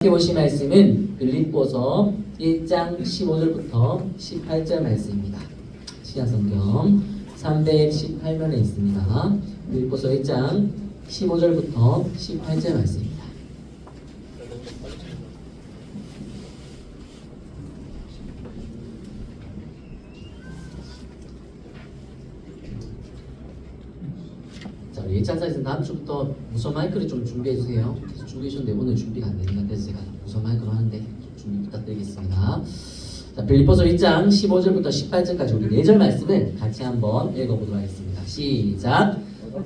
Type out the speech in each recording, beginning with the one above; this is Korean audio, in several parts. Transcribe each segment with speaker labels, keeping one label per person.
Speaker 1: 함께 보신 말씀은 빌립보서 1장 15절부터 18절 말씀입니다. 신약성경 318면에 있습니다. 빌립보서 1장 15절부터 18절 말씀입니다. 자, 우리 1장사에서 다음 주부터 무선 마이크를 좀 준비해 주세요. 계속 준비해 주셨는데 오늘 준비가 안 되는 것 같아서 제가 무선 마이크로 하는데 좀 준비 부탁드리겠습니다. 자, 빌립보서 1장 15절부터 18절까지 우리 4절 말씀을 같이 한번 읽어보도록 하겠습니다. 시작!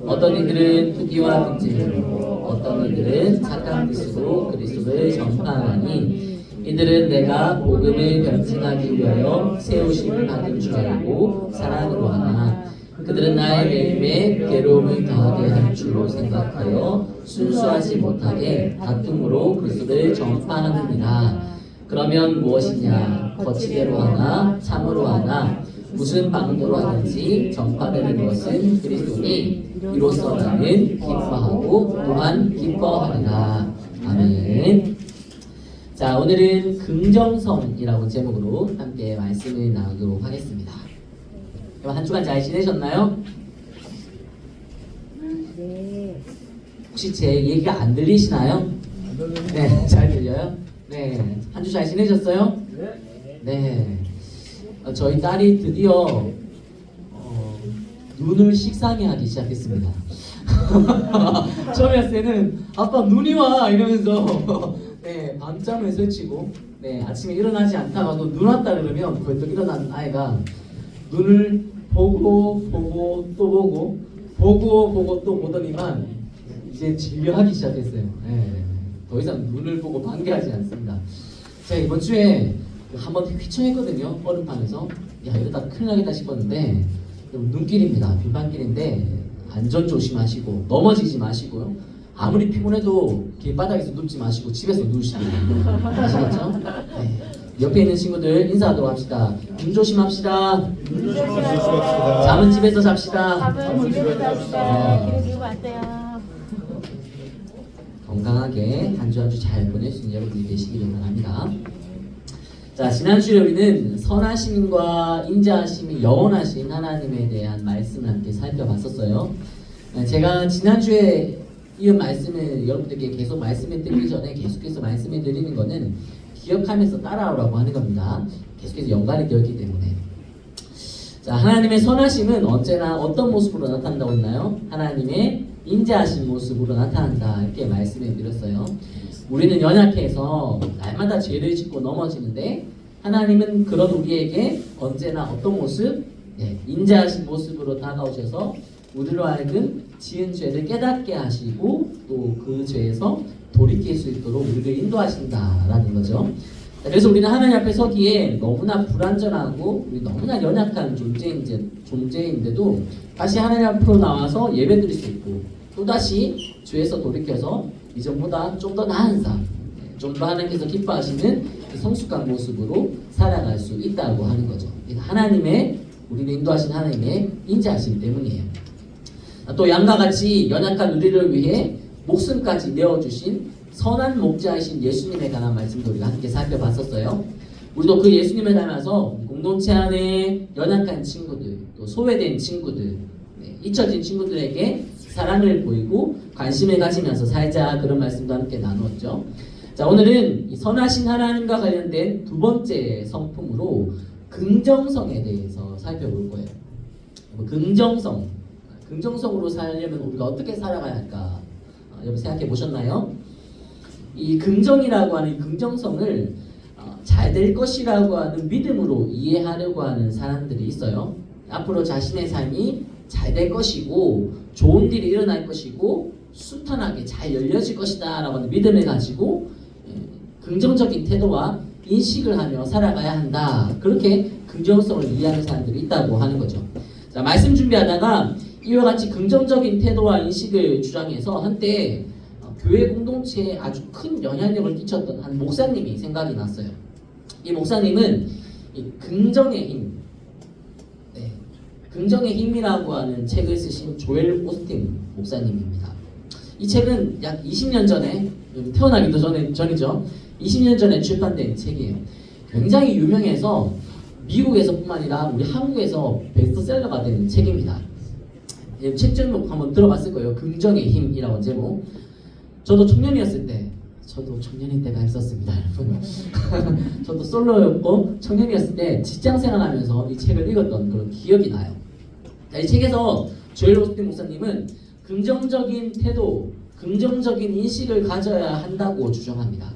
Speaker 1: 어떤 이들은 투기와 분쟁으로, 어떤 이들은 착한 뜻으로 그리스도를 전파하니 이들은 내가 복음을 변증하기 위하여 세우심을 받은 줄 알고 사랑으로 하나 그들은 나의 매임에 괴로움을 더하게 할 줄로 생각하여 순수하지 못하게 다툼으로 그리스도를 전파하느니라. 그러면 무엇이냐? 거치대로 하나 참으로 하나 무슨 방도로 하든지 전파되는 것은 그리스도니 이로써 나는 기뻐하고 또한 기뻐하리라. 아멘. 자, 오늘은 긍정성이라고 제목으로 함께 말씀을 나누도록 하겠습니다. 한 주간 잘 지내셨나요?
Speaker 2: 네.
Speaker 1: 혹시 제 얘기가 안 들리시나요? 네, 잘 들려요? 네, 한 주 잘 지내셨어요? 네. 저희 딸이 드디어 눈을 식상해 하기 시작했습니다. 처음에 왔을 때는 아빠 눈이 와 이러면서 네, 밤잠을 설치고 네, 아침에 일어나지 않다가도 눈 왔다 그러면 벌떡 일어나는 아이가 눈을 보고 또 보고 또 보더니만 이제 진료하기 시작했어요. 네, 더 이상 눈을 보고 반겨하지 않습니다. 제가 이번 주에 한번 휘청했거든요. 얼음판에서. 야, 이러다 큰일 나겠다 싶었는데 눈길입니다. 빈방길인데 안전 조심하시고 넘어지지 마시고요. 아무리 피곤해도 길바닥에서 눕지 마시고 집에서 누우시고요. 아시겠죠? 네. 옆에 있는 친구들 인사하도록 합시다. 눈 조심합시다. 잠은 집에서 잡시다.
Speaker 2: 밥은 집에서 잡시다. 그러고 왔어요.
Speaker 1: 건강하게 한 주 한 주 잘 보낼 수 있는 여러분들이 되시기를 바랍니다. 자, 지난주에 우리는 선하심과 인자하심이 영원하신 하나님에 대한 말씀을 함께 살펴봤었어요. 제가 지난주에 이은 말씀을 여러분들께 계속 말씀을 드리기 전에 계속해서 말씀을 드리는 거는 기억하면서 따라오라고 하는 겁니다. 계속해서 연관이 되었기 때문에. 자, 하나님의 선하심은 언제나 어떤 모습으로 나타난다고 했나요? 하나님의 인자하신 모습으로 나타난다. 이렇게 말씀을 드렸어요. 우리는 연약해서 날마다 죄를 짓고 넘어지는데 하나님은 그런 우리에게 언제나 어떤 모습? 네, 인자하신 모습으로 다가오셔서 우리로 하여금 지은 죄를 깨닫게 하시고 또 그 죄에서 돌이킬 수 있도록 우리를 인도하신다라는 거죠. 그래서 우리는 하나님 앞에 서기에 너무나 불완전하고 우리 너무나 연약한 존재인데도 다시 하나님 앞으로 나와서 예배드릴 수 있고 또다시 죄에서 돌이켜서 이전보다 좀 더 나은 삶, 좀 더 하나님께서 기뻐하시는 성숙한 모습으로 살아갈 수 있다고 하는 거죠. 하나님의 우리를 인도하신 하나님의 인자하심 때문이에요. 또 양과 같이 연약한 우리를 위해 목숨까지 내어주신 선한 목자이신 예수님에 관한 말씀도 우리가 함께 살펴봤었어요. 우리도 그 예수님을 닮아서 공동체 안에 연약한 친구들, 또 소외된 친구들, 잊혀진 친구들에게 사랑을 보이고 관심을 가지면서 살자 그런 말씀도 함께 나누었죠. 자, 오늘은 이 선하신 하나님과 관련된 두 번째 성품으로 긍정성에 대해서 살펴볼 거예요. 긍정성으로 살려면 우리가 어떻게 살아가야 할까? 여러분 생각해 보셨나요? 이 긍정이라고 하는 긍정성을 잘 될 것이라고 하는 믿음으로 이해하려고 하는 사람들이 있어요. 앞으로 자신의 삶이 잘 될 것이고 좋은 일이 일어날 것이고 순탄하게 잘 열려질 것이다 라고 하는 믿음을 가지고 긍정적인 태도와 인식을 하며 살아가야 한다. 그렇게 긍정성을 이해하는 사람들이 있다고 하는 거죠. 자, 말씀 준비하다가 이와 같이 긍정적인 태도와 인식을 주장해서 한때 교회 공동체에 아주 큰 영향력을 끼쳤던 한 목사님이 생각이 났어요. 이 목사님은 이 긍정의 힘, 긍정의 힘이라고 하는 책을 쓰신 조엘 오스틴 목사님입니다. 이 책은 약 20년 전에 태어나기도 전이죠. 20년 전에 출판된 책이에요. 굉장히 유명해서 미국에서뿐만 아니라 우리 한국에서 베스트셀러가 된 책입니다. 책 제목 한번 들어봤을 거예요. 긍정의 힘이라고 제목. 저도 청년이었을 때, 저도 청년일 때가 있었습니다, 여러분. 저도 솔로였고 청년이었을 때 직장 생활하면서 이 책을 읽었던 그런 기억이 나요. 이 책에서 조엘 오스틴 목사님은 긍정적인 태도, 긍정적인 인식을 가져야 한다고 주장합니다.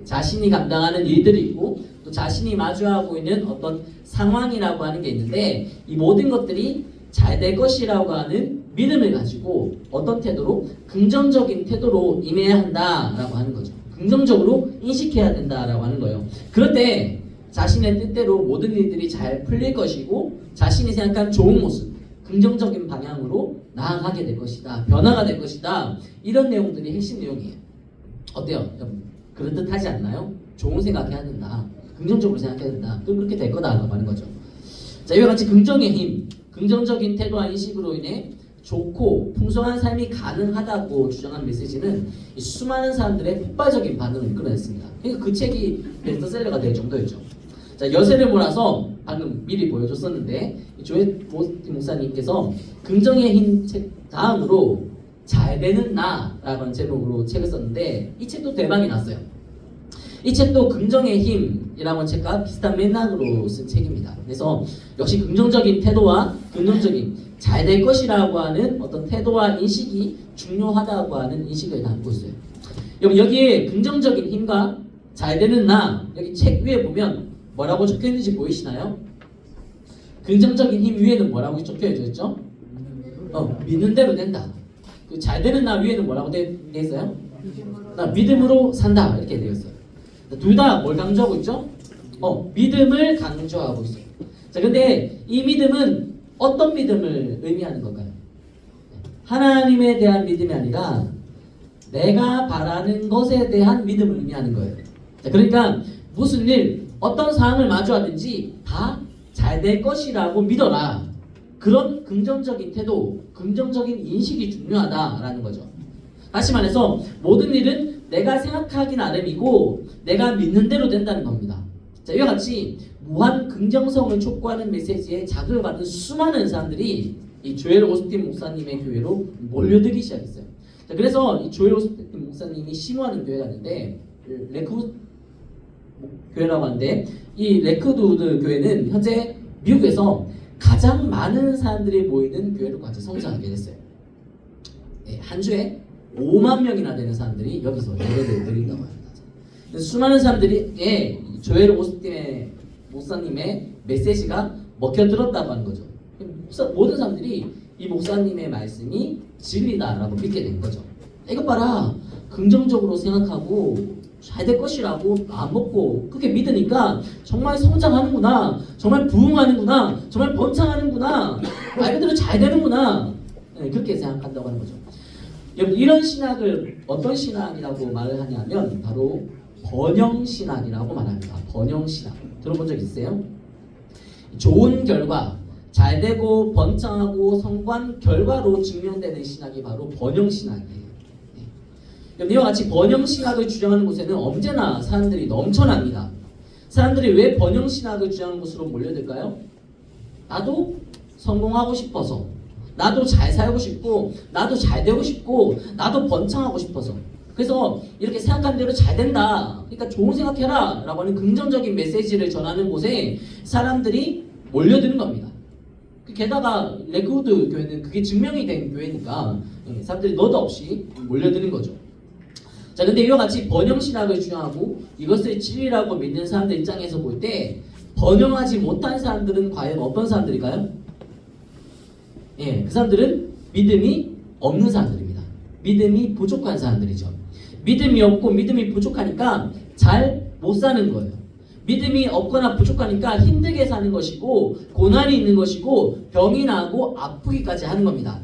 Speaker 1: 자신이 감당하는 일들이 있고 또 자신이 마주하고 있는 어떤 상황이라고 하는 게 있는데 이 모든 것들이 잘 될 것이라고 하는 믿음을 가지고 어떤 태도로? 긍정적인 태도로 임해야 한다라고 하는 거죠. 긍정적으로 인식해야 된다라고 하는 거예요. 그럴 때 자신의 뜻대로 모든 일들이 잘 풀릴 것이고 자신이 생각한 좋은 모습, 긍정적인 방향으로 나아가게 될 것이다. 변화가 될 것이다. 이런 내용들이 핵심 내용이에요. 어때요? 그럴듯하지 않나요? 좋은 생각해야 된다. 긍정적으로 생각해야 된다. 그렇게 될 거다라고 하는 거죠. 자, 이와 같이 긍정의 힘, 긍정적인 태도와 인식으로 인해 좋고 풍성한 삶이 가능하다고 주장한 메시지는 이 수많은 사람들의 폭발적인 반응을 이끌어냈습니다. 그러니까 그 책이 베스트셀러가 될 정도였죠. 자, 여세를 몰아서 방금 미리 보여줬었는데 조엘 오스틴 목사님께서 긍정의 힘 책 다음으로 잘 되는 나라고 하는 제목으로 책을 썼는데 이 책도 대박이 났어요. 이 책도 긍정의 힘이라고 하는 책과 비슷한 맥락으로 쓴 책입니다. 그래서 역시 긍정적인 태도와 긍정적인 잘 될 것이라고 하는 어떤 태도와 인식이 중요하다고 하는 인식을 담고 있어요. 여러분 여기에 긍정적인 힘과 잘 되는 나 여기 책 위에 보면 뭐라고 적혀 있는지 보이시나요? 긍정적인 힘 위에는 뭐라고 적혀 있죠? 믿는 대로 된다. 그 잘 되는 나 위에는 뭐라고 돼 있어요? 나 믿음으로 산다 이렇게 되어 있어요. 둘 다 뭘 강조하고 있죠? 믿음을 강조하고 있어요. 자, 근데 이 믿음은 어떤 믿음을 의미하는 걸까요? 하나님에 대한 믿음이 아니라 내가 바라는 것에 대한 믿음을 의미하는 거예요. 자, 그러니까 무슨 일, 어떤 상황을 마주하든지 다 잘 될 것이라고 믿어라. 그런 긍정적인 태도, 긍정적인 인식이 중요하다라는 거죠. 다시 말해서 모든 일은 내가 생각하기 나름이고 내가 믿는 대로 된다는 겁니다. 자, 이와 같이 무한 긍정성을 촉구하는 메시지에 자극을 받은 수많은 사람들이 이 조엘 오스틴 목사님의 교회로 몰려들기 시작했어요. 자, 그래서 이 조엘 오스틴 목사님이 심호하는 교회가 있는데 레크우드 교회라고 하는데 이 레크우드 교회는 현재 미국에서 가장 많은 사람들이 모이는 교회로 같이 성장하게 됐어요. 한 주에 5만 명이나 되는 사람들이 여기서 예배를 드린다고 합니다. 수많은 사람들이 조엘 오스틴 목사님의 메시지가 먹혀들었다고 하는 거죠. 모든 사람들이 이 목사님의 말씀이 진리다라고 믿게 된 거죠. 이것 봐라, 긍정적으로 생각하고 잘 될 것이라고 마음 먹고 그렇게 믿으니까 정말 성장하는구나, 정말 부흥하는구나, 정말 번창하는구나, 말 그대로 잘 되는구나, 그렇게 생각한다고 하는 거죠. 여러분 이런 신학을 어떤 신학이라고 말을 하냐면 바로 번영신학이라고 말합니다. 번영신학 들어본 적 있으세요? 좋은 결과, 잘 되고 번창하고 성공한 결과로 증명되는 신학이 바로 번영신학이에요. 이와 같이 번영신학을 주장하는 곳에는 언제나 사람들이 넘쳐납니다. 사람들이 왜 번영신학을 주장하는 곳으로 몰려들까요? 나도 성공하고 싶어서, 나도 잘 살고 싶고, 나도 잘 되고 싶고, 나도 번창하고 싶어서. 그래서 이렇게 생각한 대로 잘 된다, 그러니까 좋은 생각해라 라고 하는 긍정적인 메시지를 전하는 곳에 사람들이 몰려드는 겁니다. 게다가 레크우드 교회는 그게 증명이 된 교회니까 사람들이 너도 없이 몰려드는 거죠. 자, 근데 이와 같이 번영신학을 주장하고 이것을 진리라고 믿는 사람들 입장에서 볼 때 번영하지 못한 사람들은 과연 어떤 사람들일까요? 그 사람들은 믿음이 없는 사람들입니다. 믿음이 부족한 사람들이죠. 믿음이 없고 믿음이 부족하니까 잘 못 사는 거예요. 믿음이 없거나 부족하니까 힘들게 사는 것이고 고난이 있는 것이고 병이 나고 아프기까지 하는 겁니다.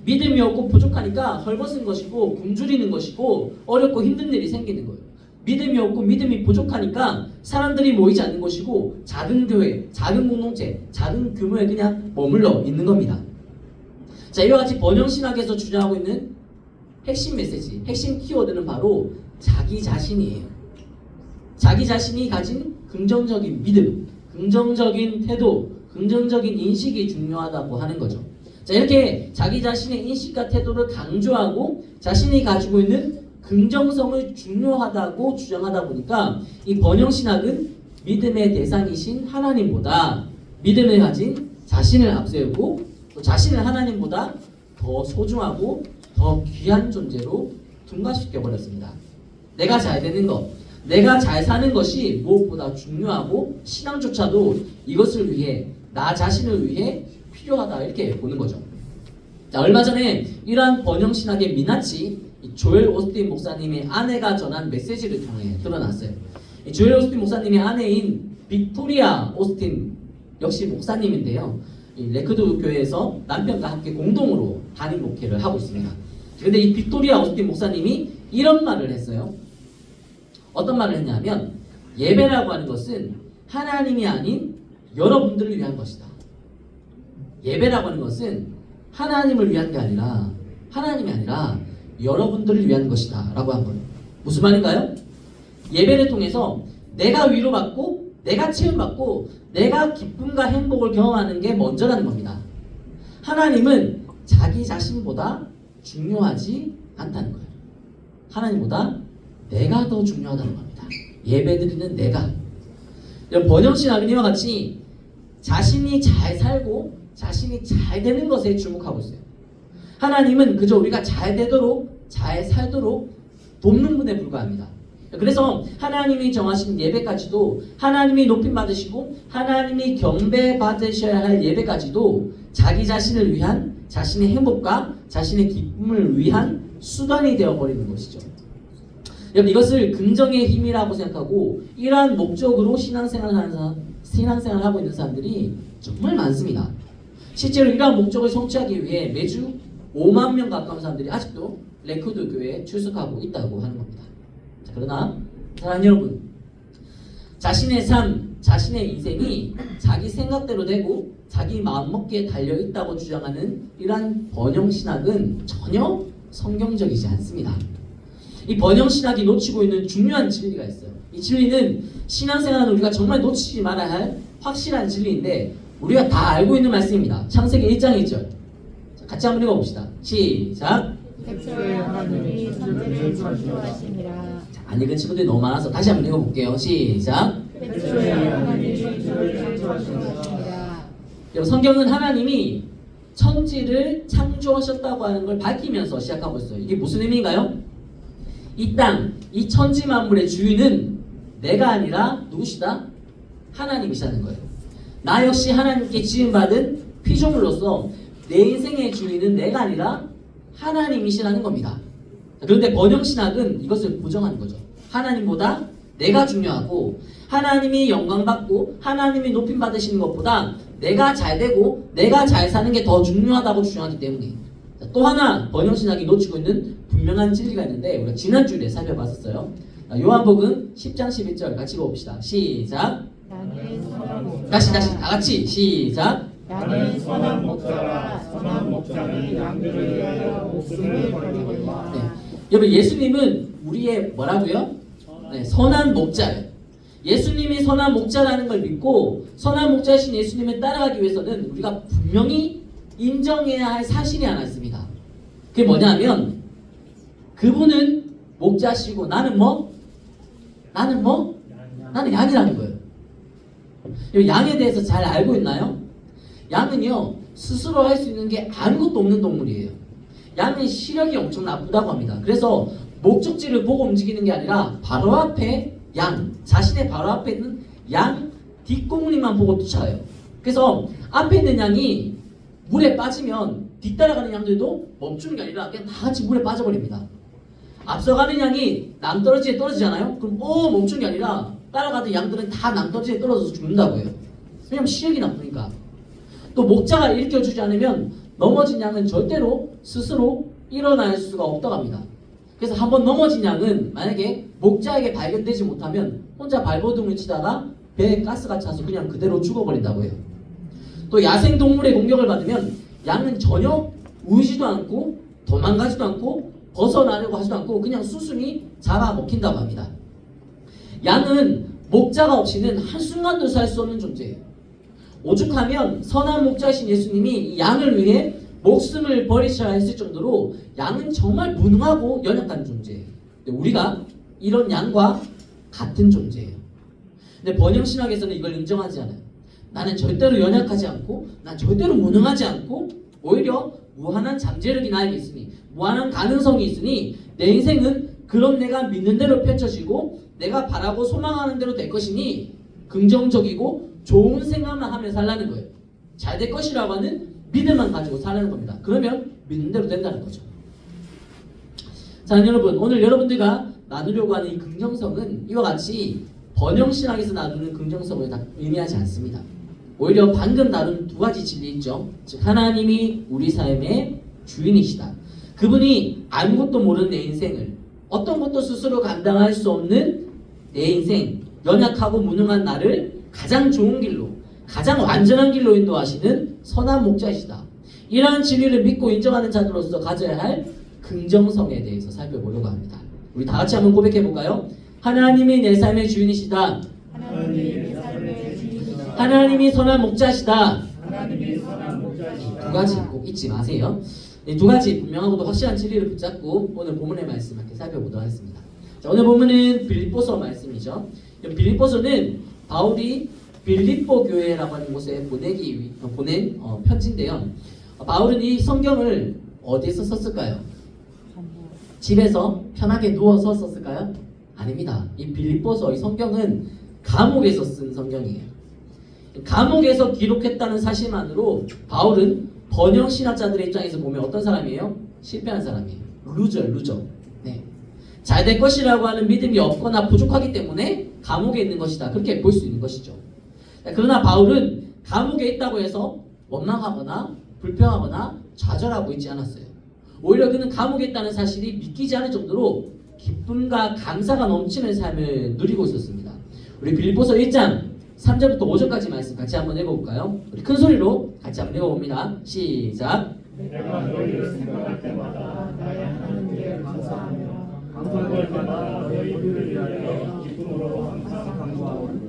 Speaker 1: 믿음이 없고 부족하니까 헐벗은 것이고 굶주리는 것이고 어렵고 힘든 일이 생기는 거예요. 믿음이 없고 믿음이 부족하니까 사람들이 모이지 않는 것이고 작은 교회, 작은 공동체, 작은 규모에 그냥 머물러 있는 겁니다. 자, 이와 같이 번영신학에서 주장하고 있는 핵심 메시지, 핵심 키워드는 바로 자기 자신이에요. 자기 자신이 가진 긍정적인 믿음, 긍정적인 태도, 긍정적인 인식이 중요하다고 하는 거죠. 자, 이렇게 자기 자신의 인식과 태도를 강조하고 자신이 가지고 있는 긍정성을 중요하다고 주장하다 보니까 이 번영신학은 믿음의 대상이신 하나님보다 믿음을 가진 자신을 앞세우고 또 자신을 하나님보다 더 소중하고 더 귀한 존재로 둔갑시켜버렸습니다. 내가 잘 되는 것, 내가 잘 사는 것이 무엇보다 중요하고 신앙조차도 이것을 위해 나 자신을 위해 필요하다 이렇게 보는 거죠. 자, 얼마 전에 이러한 번영신학의 민낯이 조엘 오스틴 목사님의 아내가 전한 메시지를 통해 드러났어요. 조엘 오스틴 목사님의 아내인 빅토리아 오스틴 역시 목사님인데요. 레크드 교회에서 남편과 함께 공동으로 단임 목회를 하고 있습니다. 그런데 이 빅토리아 오스틴 목사님이 이런 말을 했어요. 어떤 말을 했냐면 예배라고 하는 것은 하나님이 아닌 여러분들을 위한 것이다. 예배라고 하는 것은 하나님을 위한 게 아니라 하나님이 아니라 여러분들을 위한 것이다 라고 한 거예요. 무슨 말인가요? 예배를 통해서 내가 위로받고 내가 체험받고 내가 기쁨과 행복을 경험하는 게 먼저라는 겁니다. 하나님은 자기 자신보다 중요하지 않다는 거예요. 하나님보다 내가 더 중요하다는 겁니다. 예배드리는 내가. 번영신학은 이와 같이 자신이 잘 살고 자신이 잘 되는 것에 주목하고 있어요. 하나님은 그저 우리가 잘 되도록 잘 살도록 돕는 분에 불과합니다. 그래서 하나님이 정하신 예배까지도 하나님이 높임 받으시고 하나님이 경배 받으셔야 할 예배까지도 자기 자신을 위한 자신의 행복과 자신의 기쁨을 위한 수단이 되어버리는 것이죠. 여러분 이것을 긍정의 힘이라고 생각하고 이러한 목적으로 신앙생활을 하고 있는 사람들이 정말 많습니다. 실제로 이러한 목적을 성취하기 위해 매주 5만 명 가까운 사람들이 아직도 레크드 교회에 출석하고 있다고 하는 겁니다. 자, 그러나 사랑하는 여러분, 자신의 삶, 자신의 인생이 자기 생각대로 되고 자기 마음먹기에 달려있다고 주장하는 이러한 번영신학은 전혀 성경적이지 않습니다. 이 번영신학이 놓치고 있는 중요한 진리가 있어요. 이 진리는 신앙생활은 우리가 정말 놓치지 말아야 할 확실한 진리인데 우리가 다 알고 있는 말씀입니다. 창세기 1장 1절. 같이 한번 읽어봅시다. 시작.
Speaker 2: 백조의 하나님이 선지를 창조하시니라.
Speaker 1: 안 읽은 친구들이 너무 많아서 다시 한번 읽어볼게요. 시작.
Speaker 2: 백조의 하나님이 천지를 창조하시니라.
Speaker 1: 여러분 성경은 하나님이 천지를 창조하셨다고 하는 걸 밝히면서 시작하고 있어요. 이게 무슨 의미인가요? 이 땅, 이 천지 만물의 주인은 내가 아니라 누구시다? 하나님이시라는 거예요. 나 역시 하나님께 지음받은 피조물로서 내 인생의 주인은 내가 아니라 하나님이시라는 겁니다. 그런데 번영신학은 이것을 부정하는 거죠. 하나님보다 내가 중요하고 하나님이 영광받고 하나님이 높임 받으시는 것보다 내가 잘 되고 내가 잘 사는 게 더 중요하다고 주장하기 때문에. 또 하나 번영신학이 놓치고 있는 분명한 진리가 있는데 우리가 지난주에 살펴봤었어요. 요한복음 10장 11절 같이 읽어봅시다. 시작.
Speaker 2: 나는 선한 목자.
Speaker 1: 다시 다 같이 시작.
Speaker 2: 나는 선한 목자라. 선한 목자는 양들을 위하여 목숨을 버리거니와.
Speaker 1: 네. 여러분 예수님은 우리의 뭐라고요? 네, 선한 목자예요. 예수님이 선한 목자라는 걸 믿고 선한 목자이신 예수님을 따라가기 위해서는 우리가 분명히 인정해야 할 사실이 하나 있습니다. 그게 뭐냐면 그분은 목자시고 나는 뭐? 나는 양이라는 거예요. 양에 대해서 잘 알고 있나요? 양은요 스스로 할 수 있는 게 아무것도 없는 동물이에요. 양은 시력이 엄청 나쁘다고 합니다. 그래서 목적지를 보고 움직이는 게 아니라 바로 앞에 양, 자신의 바로 앞에 있는 양 뒷공무니만 보고 쫓아가요. 그래서 앞에 있는 양이 물에 빠지면 뒤따라가는 양들도 멈추는 게 아니라 그냥 다 같이 물에 빠져버립니다. 앞서가는 양이 낭떠러지에 떨어지잖아요. 그럼 멈춘 게 아니라 따라가던 양들은 다 낭떠러지에 떨어져서 죽는다고 해요. 왜냐면 시력이 나쁘니까. 또 목자가 일으켜주지 않으면 넘어진 양은 절대로 스스로 일어날 수가 없다고 합니다. 그래서 한번 넘어진 양은 만약에 목자에게 발견되지 못하면 혼자 발버둥을 치다가 배에 가스가 차서 그냥 그대로 죽어버린다고 해요. 또 야생동물의 공격을 받으면 양은 전혀 울지도 않고 도망가지도 않고 벗어나려고 하지도 않고 그냥 수순이 잡아먹힌다고 합니다. 양은 목자가 없이는 한순간도 살 수 없는 존재예요. 오죽하면 선한 목자이신 예수님이 이 양을 위해 목숨을 버리셔야 했을 정도로 양은 정말 무능하고 연약한 존재예요. 근데 우리가 이런 양과 같은 존재예요. 근데 번영신학에서는 이걸 인정하지 않아요. 나는 절대로 연약하지 않고 난 절대로 무능하지 않고 오히려 무한한 잠재력이 나에게 있으니 무한한 가능성이 있으니 내 인생은 그런 내가 믿는 대로 펼쳐지고 내가 바라고 소망하는 대로 될 것이니 긍정적이고 좋은 생각만 하며 살라는 거예요. 잘 될 것이라고 하는 믿음만 가지고 살라는 겁니다. 그러면 믿는 대로 된다는 거죠. 자, 여러분, 오늘 여러분들과 나누려고 하는 이 긍정성은 이와 같이 번영신학에서 나누는 긍정성을 다 의미하지 않습니다. 오히려 방금 다룬 두 가지 진리 있죠. 즉 하나님이 우리 삶의 주인이시다. 그분이 아무것도 모르는 내 인생을 어떤 것도 스스로 감당할 수 없는 내 인생, 연약하고 무능한 나를 가장 좋은 길로, 가장 완전한 길로 인도하시는 선한 목자이시다. 이러한 진리를 믿고 인정하는 자들로서 가져야 할 긍정성에 대해서 살펴보려고 합니다. 우리 다 같이 한번 고백해 볼까요? 하나님이 내 삶의 주인이시다. 하나님이 선한 목자시다. 두 가지 꼭 잊지 마세요. 이 두 가지 분명하고도 확실한 진리를 붙잡고 오늘 본문의 말씀 함께 살펴보도록 하겠습니다. 자, 오늘 본문은 빌립보서 말씀이죠. 빌립보서는 바울이 빌립보 교회라고 하는 곳에 보낸 편지인데요. 바울은 이 성경을 어디에서 썼을까요? 집에서 편하게 누워서 썼을까요? 아닙니다. 이 빌립보서 이 성경은 감옥에서 쓴 성경이에요. 감옥에서 기록했다는 사실만으로 바울은 번영신학자들의 입장에서 보면 어떤 사람이에요? 실패한 사람이에요. 루저. 네. 잘 될 것이라고 하는 믿음이 없거나 부족하기 때문에 감옥에 있는 것이다. 그렇게 볼 수 있는 것이죠. 그러나 바울은 감옥에 있다고 해서 원망하거나 불평하거나 좌절하고 있지 않았어요. 오히려 그는 감옥에 있다는 사실이 믿기지 않을 정도로 기쁨과 감사가 넘치는 삶을 누리고 있었습니다. 우리 빌립보서 1장 3절부터 5절까지 말씀 같이 한번 읽어볼까요? 우리 큰 소리로 같이 한번 읽어봅니다. 시작.
Speaker 2: 내가 너희를 생각할 때마다 나의 하나님께 감사하며 강구할 때마다 너희들을 위하여 기쁨으로 항상 강구하오니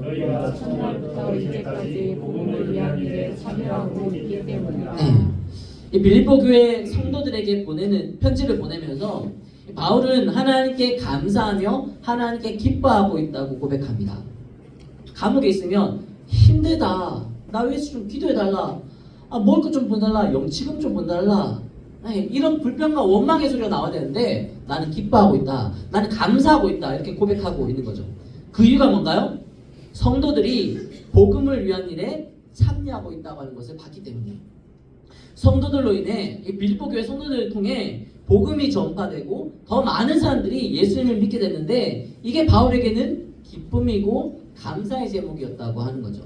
Speaker 2: 너희가 첫날부터 이제까지 복음을 위한 일에 참여하고 있기 때문이다.
Speaker 1: 이 빌립보 교회 성도들에게 보내는 편지를 보내면서 바울은 하나님께 감사하며 하나님께 기뻐하고 있다고 고백합니다. 감옥에 있으면 힘들다. 나 위해서 좀 기도해달라. 먹을 것 좀 보내달라. 영치금 좀 보내달라. 이런 불평과 원망의 소리가 나와야 되는데 나는 기뻐하고 있다. 나는 감사하고 있다. 이렇게 고백하고 있는 거죠. 그 이유가 뭔가요? 성도들이 복음을 위한 일에 참여하고 있다고 하는 것을 봤기 때문이에요. 성도들로 인해 이 빌립보 교회 성도들을 통해 복음이 전파되고 더 많은 사람들이 예수님을 믿게 됐는데 이게 바울에게는 기쁨이고 감사의 제목이었다고 하는 거죠.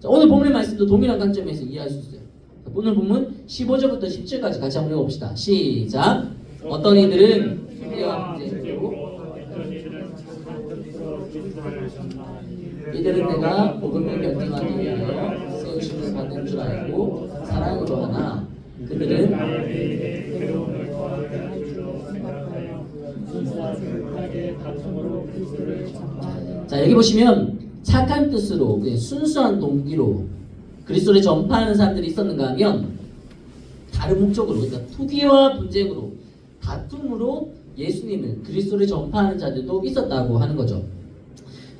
Speaker 1: 자, 오늘 본문의 말씀도 동일한 관점에서 이해할 수 있어요. 자, 오늘 본문 15절부터 17절까지 같이 한번 읽어봅시다. 시작. 어떤 이들은 후대와 문제로 이들은 내가 복음을 견딩하기 위하여 세우심을 받는 줄 알고 사랑으로 하나 그들은 자, 여기 보시면 착한 뜻으로 순수한 동기로 그리스도를 전파하는 사람들이 있었는가 하면 다른 목적으로, 그러니까 투기와 분쟁으로 다툼으로 예수님을 그리스도를 전파하는 자들도 있었다고 하는 거죠.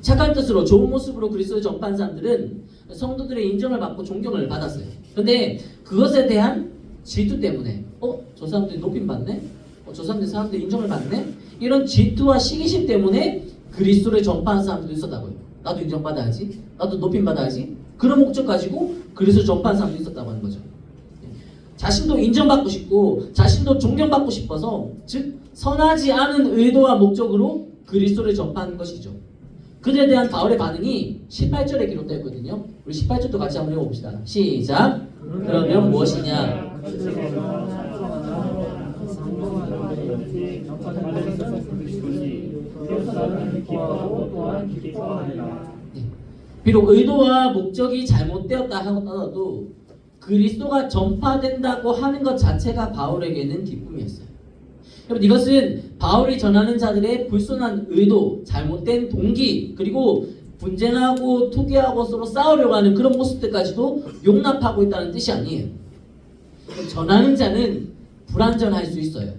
Speaker 1: 착한 뜻으로 좋은 모습으로 그리스도를 전파한 사람들은 성도들의 인정을 받고 존경을 받았어요. 그런데 그것에 대한 질투 때문에 저 사람들이 높임 받네? 저 사람들이 인정을 받네? 이런 질투와 시기심 때문에 그리스도를 전파하는 사람들도 있었다고요. 나도 인정받아야지. 나도 높임 받아야지. 그런 목적 가지고 그리스도를 전파하는 사람도 있었다고 하는 거죠. 자신도 인정받고 싶고 자신도 존경받고 싶어서 즉 선하지 않은 의도와 목적으로 그리스도를 전파하는 것이죠. 그들에 대한 바울의 반응이 18절에 기록되어 있거든요. 우리 18절도 같이 한번 읽어봅시다. 시작. 그러면 무엇이냐? 네. 비록 의도와 목적이 잘못되었다 하더라도 그리스도가 전파된다고 하는 것 자체가 바울에게는 기쁨이었어요. 여러분 이것은 바울이 전하는 자들의 불순한 의도, 잘못된 동기, 그리고 분쟁하고 투기하고 서로 싸우려고 하는 그런 모습들까지도 용납하고 있다는 뜻이 아니에요. 전하는 자는 불완전할 수 있어요.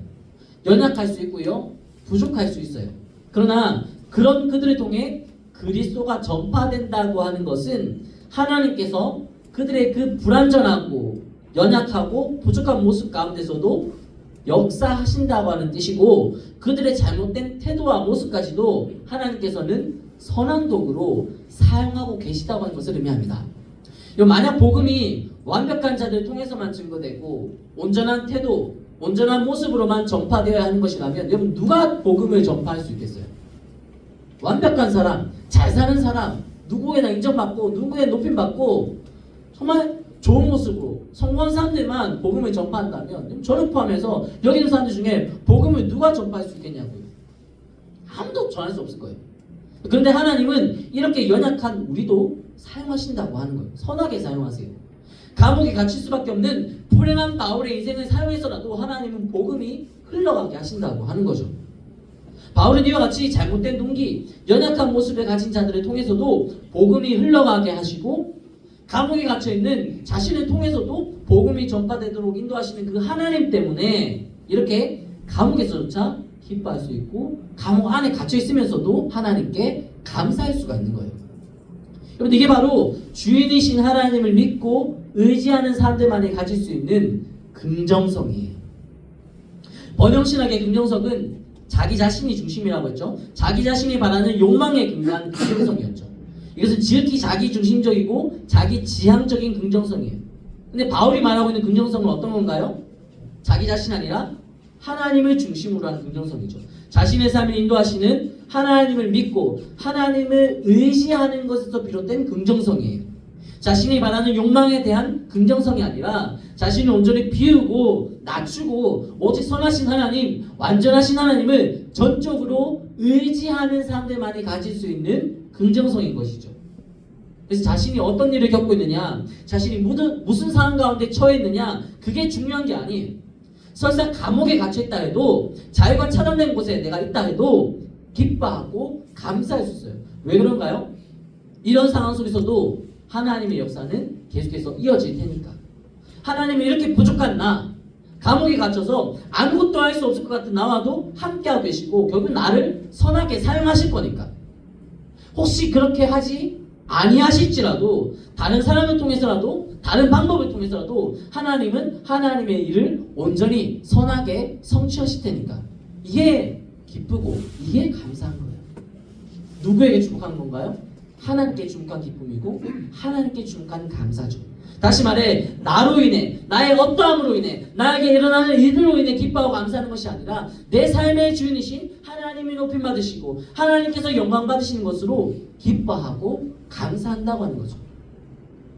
Speaker 1: 연약할 수 있고요. 부족할 수 있어요. 그러나 그런 그들을 통해 그리스도가 전파된다고 하는 것은 하나님께서 그들의 그 불완전하고 연약하고 부족한 모습 가운데서도 역사하신다고 하는 뜻이고, 그들의 잘못된 태도와 모습까지도 하나님께서는 선한 도구로 사용하고 계시다고 하는 것을 의미합니다. 만약 복음이 완벽한 자들을 통해서만 증거되고 온전한 태도, 온전한 모습으로만 전파되어야 하는 것이라면 여러분 누가 복음을 전파할 수 있겠어요? 완벽한 사람, 잘 사는 사람, 누구에나 인정받고 누구에 높임받고 정말 좋은 모습으로 성공한 사람들만 복음을 전파한다면 저를 포함해서 여기 있는 사람들 중에 복음을 누가 전파할 수 있겠냐고요. 아무도 전할 수 없을 거예요. 그런데 하나님은 이렇게 연약한 우리도 사용하신다고 하는 거예요. 선하게 사용하세요. 감옥에 갇힐 수밖에 없는 불행한 바울의 인생을 사용해서라도 하나님은 복음이 흘러가게 하신다고 하는 거죠. 바울은 이와 같이 잘못된 동기, 연약한 모습을 가진 자들을 통해서도 복음이 흘러가게 하시고, 감옥에 갇혀있는 자신을 통해서도 복음이 전파되도록 인도하시는 그 하나님 때문에 이렇게 감옥에서조차 기뻐할 수 있고, 감옥 안에 갇혀있으면서도 하나님께 감사할 수가 있는 거예요. 여러분 이게 바로 주인이신 하나님을 믿고 의지하는 사람들만이 가질 수 있는 긍정성이에요. 번영신학의 긍정성은 자기 자신이 중심이라고 했죠. 자기 자신이 바라는 욕망에 근거한 긍정성이었죠. 이것은 지극히 자기 중심적이고 자기 지향적인 긍정성이에요. 근데 바울이 말하고 있는 긍정성은 어떤 건가요? 자기 자신 아니라 하나님을 중심으로 하는 긍정성이죠. 자신의 삶을 인도하시는 하나님을 믿고 하나님을 의지하는 것에서 비롯된 긍정성이에요. 자신이 바라는 욕망에 대한 긍정성이 아니라 자신을 온전히 비우고 낮추고 오직 선하신 하나님, 완전하신 하나님을 전적으로 의지하는 사람들만이 가질 수 있는 긍정성인 것이죠. 그래서 자신이 어떤 일을 겪고 있느냐, 자신이 무슨 상황 가운데 처해 있느냐, 그게 중요한 게 아니에요. 설사 감옥에 갇혀있다 해도, 자유가 차단된 곳에 내가 있다 해도 기뻐하고 감사할 수 있어요. 왜 그런가요? 이런 상황 속에서도 하나님의 역사는 계속해서 이어질 테니까. 하나님이 이렇게 부족한 나, 감옥에 갇혀서 아무것도 할 수 없을 것 같은 나와도 함께하고 계시고 결국 나를 선하게 사용하실 거니까. 혹시 그렇게 하지 아니하실지라도 다른 사람을 통해서라도 다른 방법을 통해서라도 하나님은 하나님의 일을 온전히 선하게 성취하실 테니까. 이게 기쁘고 이게 감사한 거예요. 누구에게 축복하는 건가요? 하나님께 축복한 기쁨이고 하나님께 축복한 감사죠. 다시 말해 나로 인해, 나의 어떠함으로 인해, 나에게 일어나는 일들로 인해 기뻐하고 감사하는 것이 아니라 내 삶의 주인이신 하나님이 높임 받으시고 하나님께서 영광 받으시는 것으로 기뻐하고 감사한다고 하는 거죠.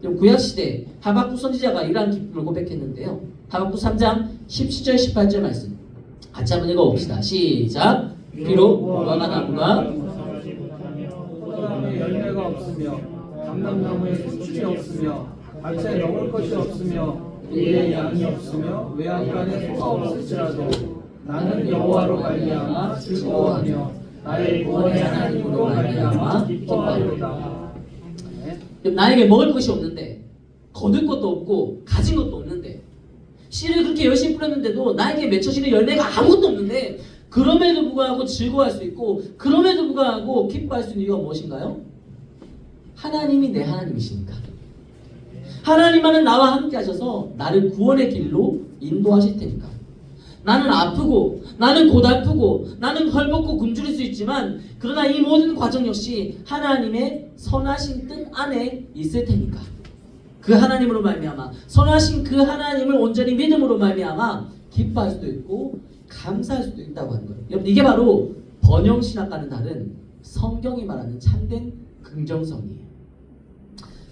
Speaker 1: 구약시대 하박국 선지자가 이러한 기쁨을 고백했는데요. 하박국 3장 17절 18절 말씀 같이 한번 읽어봅시다. 시작. 비록 무화과 나무가
Speaker 2: 포도나무에 열매가 없으며 감람나무에 수출이 없으며 밭에 먹을 것이 없으며 우리의 양이 없으며 외양간에 소가 없을지라도 나는 여호와로 말미암아 즐거워하며 나의 구원의 하나님으로 말미암아 기뻐하리로다.
Speaker 1: 나에게 먹을 것이 없는데, 거둘 것도 없고 가진 것도 없는데, 씨를 그렇게 열심히 뿌렸는데도 나에게 맺혀지는 열매가 아무것도 없는데 그럼에도 불구하고 즐거워할 수 있고 그럼에도 불구하고 기뻐할 수 있는 이유가 무엇인가요? 하나님이 내 하나님이시니까. 하나님만은 나와 함께 하셔서 나를 구원의 길로 인도하실 테니까. 나는 아프고 나는 고달프고 나는 헐벗고 굶주릴 수 있지만 그러나 이 모든 과정 역시 하나님의 선하신 뜻 안에 있을 테니까. 그 하나님으로 말미암아 선하신 그 하나님을 온전히 믿음으로 말미암아 기뻐할 수도 있고 감사할 수도 있다고 하는 거예요. 여러분 이게 바로 번영신학과는 다른 성경이 말하는 참된 긍정성이에요.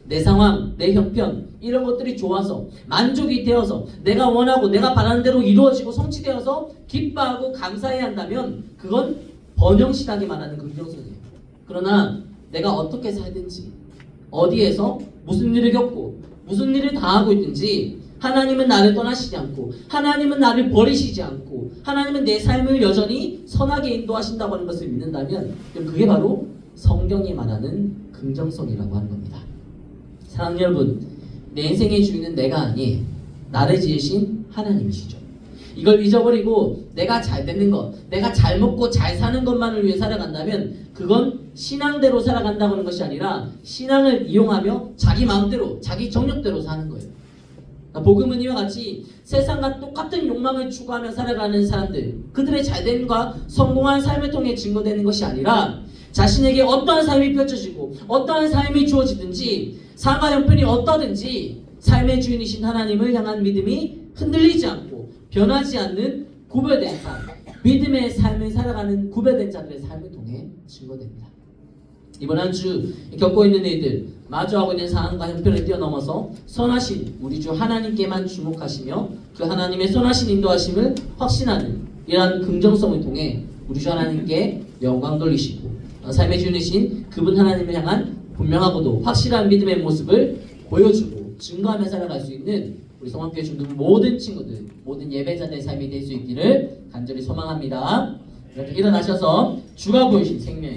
Speaker 1: 내 상황, 내 형편 이런 것들이 좋아서 만족이 되어서 내가 원하고 내가 바라는 대로 이루어지고 성취되어서 기뻐하고 감사해야 한다면 그건 번영신학이 말하는 긍정성이에요. 그러나 내가 어떻게 살든지 어디에서 무슨 일을 겪고 무슨 일을 당하고 있든지 하나님은 나를 떠나시지 않고 하나님은 나를 버리시지 않고 하나님은 내 삶을 여전히 선하게 인도하신다고 하는 것을 믿는다면 그럼 그게 바로 성경이 말하는 긍정성이라고 하는 겁니다. 사랑하는 여러분, 내 인생의 주인은 내가 아니 나를 지으신 하나님이시죠. 이걸 잊어버리고 내가 잘 되는 것, 내가 잘 먹고 잘 사는 것만을 위해 살아간다면 그건 신앙대로 살아간다는 것이 아니라 신앙을 이용하며 자기 마음대로, 자기 정력대로 사는 거예요. 복음은 이와 같이 세상과 똑같은 욕망을 추구하며 살아가는 사람들, 그들의 잘됨과 성공한 삶을 통해 증거되는 것이 아니라 자신에게 어떠한 삶이 펼쳐지고 어떠한 삶이 주어지든지 상하 형편이 어떠든지 삶의 주인이신 하나님을 향한 믿음이 흔들리지 않고 변하지 않는 구별된 삶, 믿음의 삶을 살아가는 구별된 자들의 삶을 통해 증거됩니다. 이번 한 주 겪고 있는 일들, 마주하고 있는 상황과 형편을 뛰어넘어서 선하신 우리 주 하나님께만 주목하시며 그 하나님의 선하신 인도하심을 확신하는 이러한 긍정성을 통해 우리 주 하나님께 영광 돌리시고 삶의 주인이신 그분 하나님을 향한 분명하고도 확실한 믿음의 모습을 보여주고 증거하며 살아갈 수 있는 우리 성황교회 중등 모든 친구들, 모든 예배자들의 삶이 될 수 있기를 간절히 소망합니다. 이렇게 일어나셔서 주가 보이신 생명의